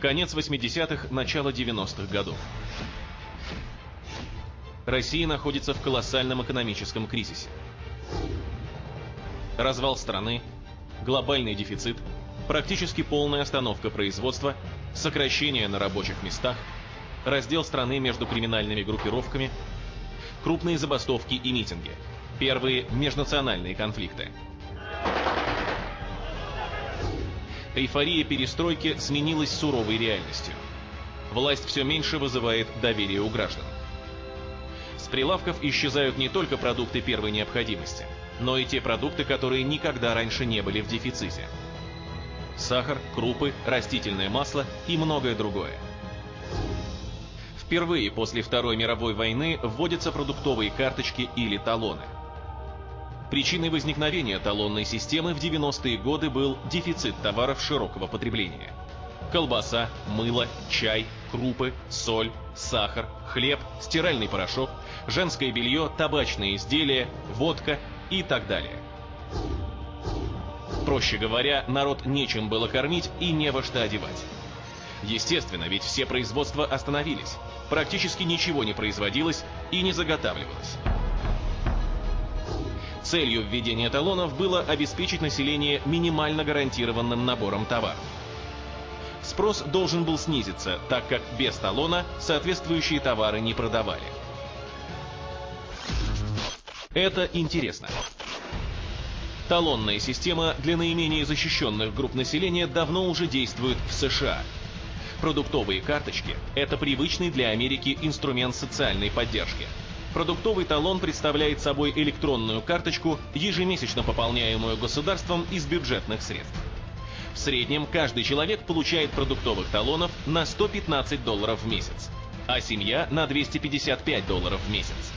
Конец 80-х, начало 90-х годов. Россия находится в колоссальном экономическом кризисе. Развал страны, глобальный дефицит, практически полная остановка производства, сокращение на рабочих местах, раздел страны между криминальными группировками, крупные забастовки и митинги, первые межнациональные конфликты. Эйфория перестройки сменилась суровой реальностью. Власть все меньше вызывает доверие у граждан. С прилавков исчезают не только продукты первой необходимости, но и те продукты, которые никогда раньше не были в дефиците. Сахар, крупы, растительное масло и многое другое. Впервые после Второй мировой войны вводятся продуктовые карточки или талоны. Причиной возникновения талонной системы в 90-е годы был дефицит товаров широкого потребления. Колбаса, мыло, чай, крупы, соль, сахар, хлеб, стиральный порошок, женское белье, табачные изделия, водка и так далее. Проще говоря, народ нечем было кормить и не во что одевать. Естественно, ведь все производства остановились, практически ничего не производилось и не заготавливалось. Целью введения талонов было обеспечить население минимально гарантированным набором товаров. Спрос должен был снизиться, так как без талона соответствующие товары не продавали. Это интересно. Талонная система для наименее защищенных групп населения давно уже действует в США. Продуктовые карточки – это привычный для Америки инструмент социальной поддержки. Продуктовый талон представляет собой электронную карточку, ежемесячно пополняемую государством из бюджетных средств. В среднем каждый человек получает продуктовых талонов на $115 в месяц, а семья на $255 в месяц.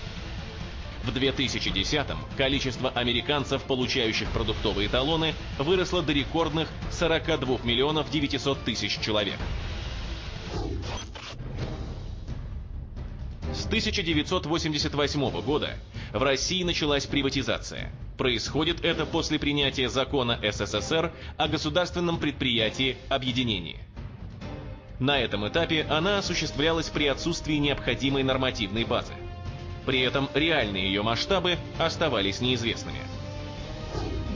В 2010-м количество американцев, получающих продуктовые талоны, выросло до рекордных 42 миллионов 900 тысяч человек. С 1988 года в России началась приватизация. Происходит это после принятия закона СССР о государственном предприятии объединении. На этом этапе она осуществлялась при отсутствии необходимой нормативной базы. При этом реальные ее масштабы оставались неизвестными.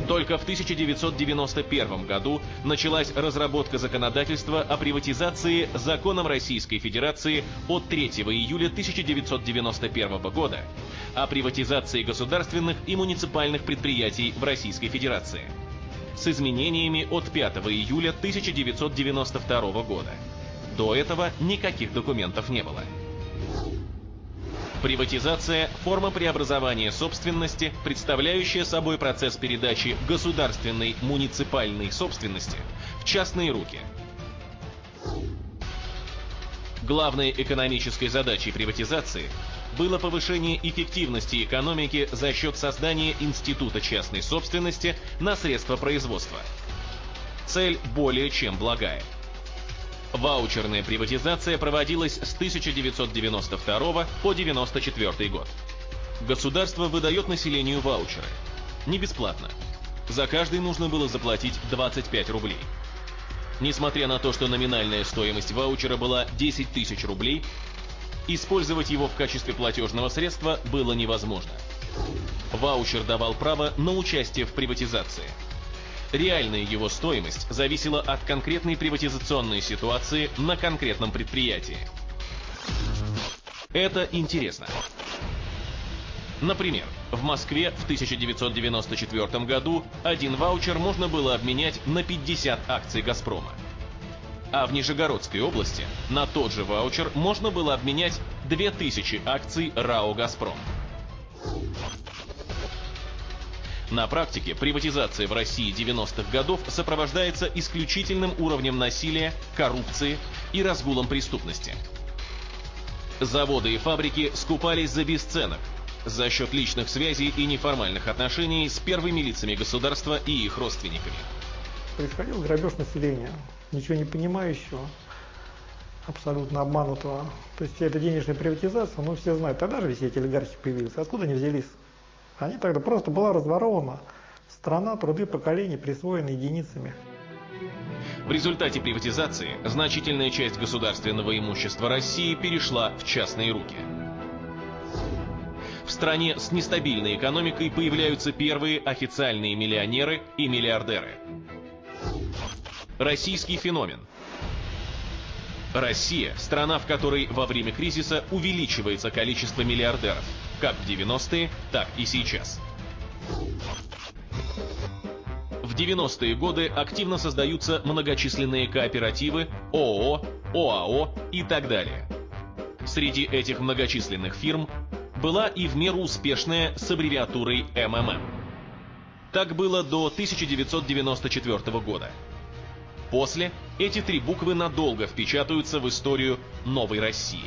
Только в 1991 году началась разработка законодательства о приватизации законом Российской Федерации от 3 июля 1991 года о приватизации государственных и муниципальных предприятий в Российской Федерации с изменениями от 5 июля 1992 года. До этого никаких документов не было. Приватизация – форма преобразования собственности, представляющая собой процесс передачи государственной муниципальной собственности в частные руки. Главной экономической задачей приватизации было повышение эффективности экономики за счет создания института частной собственности на средства производства. Цель более чем благая. Ваучерная приватизация проводилась с 1992 по 1994 год. Государство выдает населению ваучеры. Не бесплатно. За каждый нужно было заплатить 25 рублей. Несмотря на то, что номинальная стоимость ваучера была 10 тысяч рублей, использовать его в качестве платежного средства было невозможно. Ваучер давал право на участие в приватизации. Реальная его стоимость зависела от конкретной приватизационной ситуации на конкретном предприятии. Это интересно. Например, в Москве в 1994 году один ваучер можно было обменять на 50 акций «Газпрома». А в Нижегородской области на тот же ваучер можно было обменять 2000 акций РАО «Газпром». На практике приватизация в России 90-х годов сопровождается исключительным уровнем насилия, коррупции и разгулом преступности. Заводы и фабрики скупались за бесценок, за счет личных связей и неформальных отношений с первыми лицами государства и их родственниками. Происходил грабеж населения, ничего не понимающего, абсолютно обманутого. То есть это денежная приватизация, ну все знают, тогда же все эти олигархи появились, откуда они взялись? Они тогда просто была разворована страна, труды поколений присвоены единицами. В результате приватизации значительная часть государственного имущества России перешла в частные руки. В стране с нестабильной экономикой появляются первые официальные миллионеры и миллиардеры. Российский феномен. Россия – страна, в которой во время кризиса увеличивается количество миллиардеров, как в 90-е, так и сейчас. В 90-е годы активно создаются многочисленные кооперативы, ООО, ОАО и так далее. Среди этих многочисленных фирм была и в меру успешная с аббревиатурой МММ. Так было до 1994 года. После эти три буквы надолго впечатаются в историю новой России.